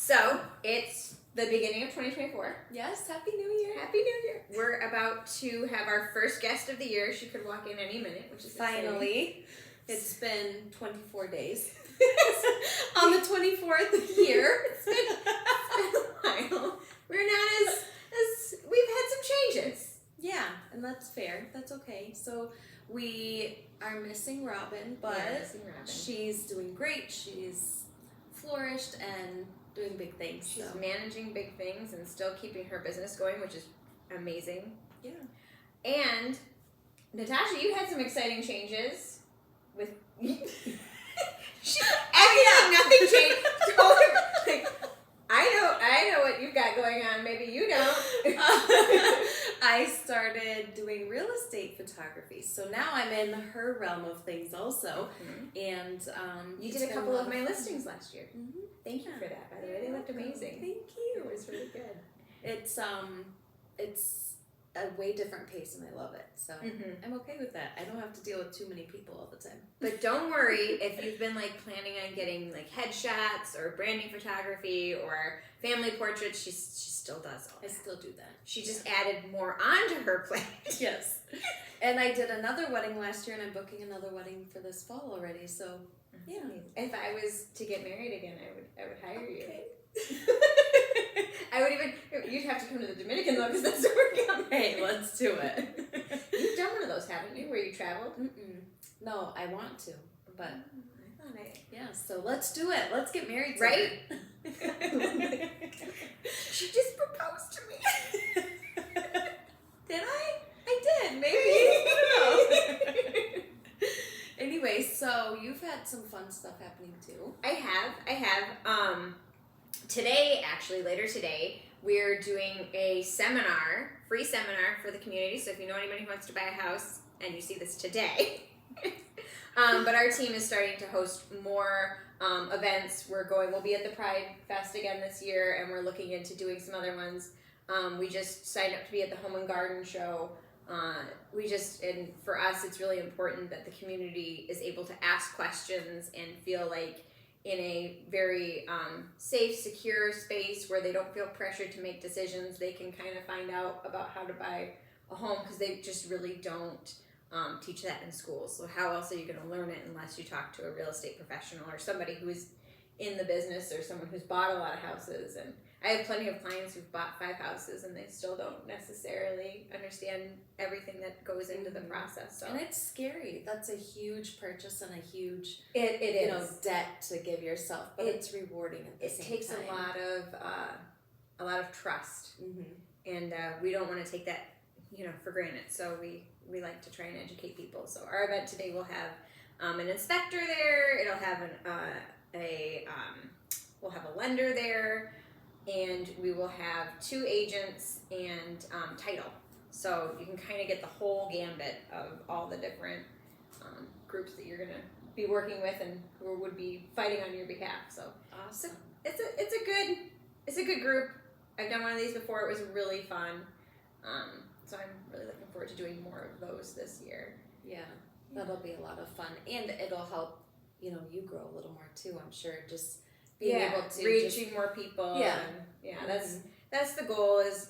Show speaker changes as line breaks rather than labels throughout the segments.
So, it's the beginning of 2024.
Yes, Happy New Year.
Happy New Year. We're about to have our first guest of the year. She could walk in any minute, which is
finally. Exciting. It's been 24 days. On the 24th year.
It's been a while. We're not as we've had some changes.
Yeah, and that's fair. That's okay. So we are missing Robin, but she's doing great. She's flourished and doing big things.
She's managing big things and still keeping her business going, which is amazing.
Yeah. And
Natasha, you had some exciting changes with nothing changed. I know what you've got going on. Maybe you don't.
I started doing real estate photography, so now I'm in her realm of things also. Mm-hmm. And
you did a couple of my listings last year.
Mm-hmm.
Thank you for that. By the way, they looked amazing.
Thank you.
It was really good.
It's a way different pace, and I love it. So I'm okay with that. I don't have to deal with too many people all the time.
But don't worry if you've been planning on getting headshots or branding photography or family portraits. She still does all that.
I still do that.
She just added more onto her plate.
Yes. And I did another wedding last year, and I'm booking another wedding for this fall already. So yeah.
If I was to get married again, I would hire you.
Okay.
You'd have to come to the Dominican though, because that's where we're going.
Hey, let's do it.
You've done one of those, haven't you, where you traveled?
No, I want to, but
yeah.
So let's do it. Let's get married,
right? She just proposed to me.
Did I? I did. Maybe. I don't know. Anyway, so you've had some fun stuff happening too.
I have. Today, actually, later today, we're doing a free seminar for the community. So if you know anybody who wants to buy a house, and you see this today, but our team is starting to host more events. We'll be at the Pride Fest again this year, and we're looking into doing some other ones. We just signed up to be at the Home and Garden Show. And for us, it's really important that the community is able to ask questions and feel like in a very safe, secure space where they don't feel pressured to make decisions. They can kind of find out about how to buy a home, because they just really don't teach that in schools. So how else are you going to learn it unless you talk to a real estate professional or somebody who is in the business or someone who's bought a lot of houses? And I have plenty of clients who've bought 5 houses and they still don't necessarily understand everything that goes into the process. So.
And it's scary. That's a huge purchase and a huge
it is
debt to give yourself, but it's rewarding at the same time.
It takes a lot of trust, and we don't want to take that for granted. So we like to try and educate people. So our event today will have an inspector there. It'll have we'll have a lender there. And we will have 2 agents and title. So you can kind of get the whole gambit of all the different groups that you're going to be working with and who would be fighting on your behalf. So
awesome.
It's a good group. I've done one of these before. It was really fun. So I'm really looking forward to doing more of those this year.
Yeah, that'll be a lot of fun. And it'll help, you grow a little more too, I'm sure. Just being able to
reaching more people.
Yeah.
That's the goal is,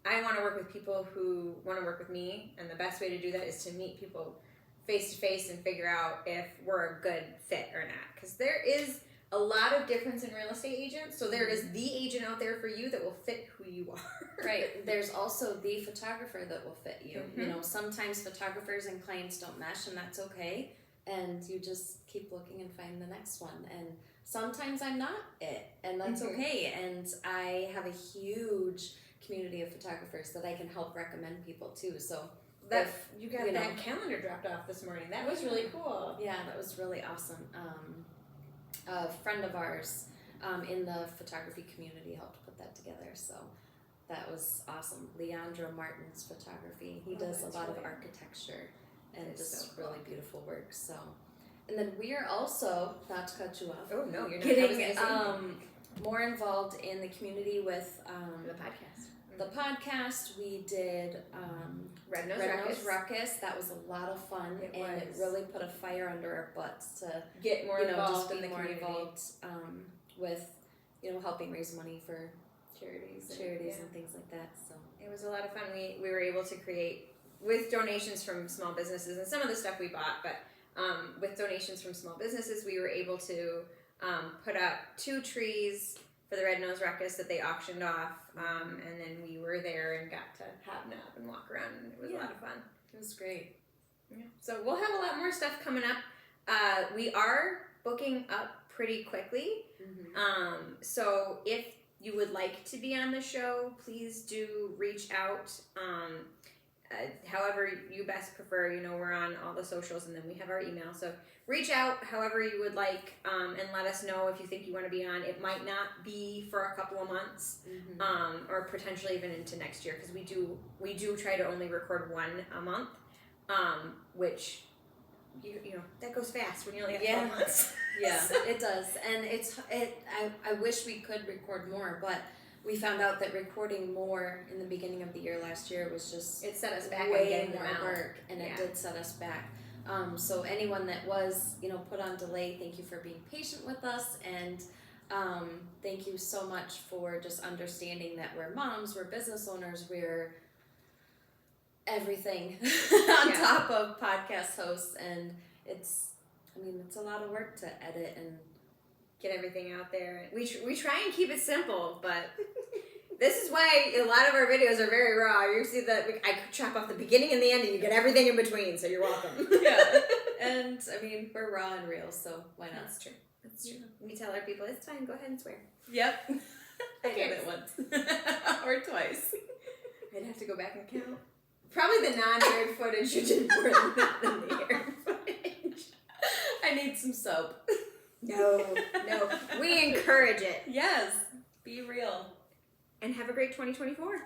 I want to work with people who want to work with me, and the best way to do that is to meet people face to face and figure out if we're a good fit or not. Because there is a lot of difference in real estate agents, so there is the agent out there for you that will fit who you are.
Right. There's also the photographer that will fit you. Sometimes photographers and clients don't mesh, and that's okay. And you just keep looking and find the next one. And sometimes I'm not it, and that's okay. And I have a huge community of photographers that I can help recommend people to. So
you got that calendar dropped off this morning. That was really cool.
Yeah, that was really awesome. A friend of ours in the photography community helped put that together. So that was awesome. Leandro Martin's photography. He does a lot of architecture and just really beautiful work. So. And then we are also, not to cut you off.
Oh, no, you're not.
Getting more involved in the community with
the podcast.
The podcast, we did
Red Nose
Ruckus. That was a lot of fun, it really put a fire under our butts to
get more involved in the
more
community.
Involved with helping raise money for
charities
and things like that. So
it was a lot of fun. We were able to create with donations from small businesses and some of the stuff we bought, but with donations from small businesses, we were able to put up 2 trees for the red-nosed ruckus that they auctioned off, and then we were there and got to hobnob and walk around, and it was a lot of fun.
It was great.
Yeah. So we'll have a lot more stuff coming up. We are booking up pretty quickly, so if you would like to be on the show, please do reach out. However you best prefer, we're on all the socials, and then we have our email. So reach out however you would like, and let us know if you think you want to be on. It might not be for a couple of months, or potentially even into next year, because we do try to only record 1 a month, which that goes fast when you only have 12 months.
Yeah, it does, and I wish we could record more, but we found out that recording more in the beginning of the year last year was just
it set us back
way more work, and it did set us back. So anyone that was put on delay, thank you for being patient with us, and thank you so much for just understanding that we're moms, we're business owners, we're everything on top of podcast hosts, and it's a lot of work to edit and
get everything out there. We try and keep it simple, but this is why a lot of our videos are very raw. You see that I chop off the beginning and the end, and you get everything in between, so you're welcome.
Yeah, and we're raw and real, so why not?
That's true. We tell our people, it's fine, go ahead and swear.
Yep. I did it once. Or twice.
I'd have to go back and count. Probably the non-aired footage you did more than the aired footage.
I need some soap.
No. We encourage it.
Yes. Be real.
And have a great 2024.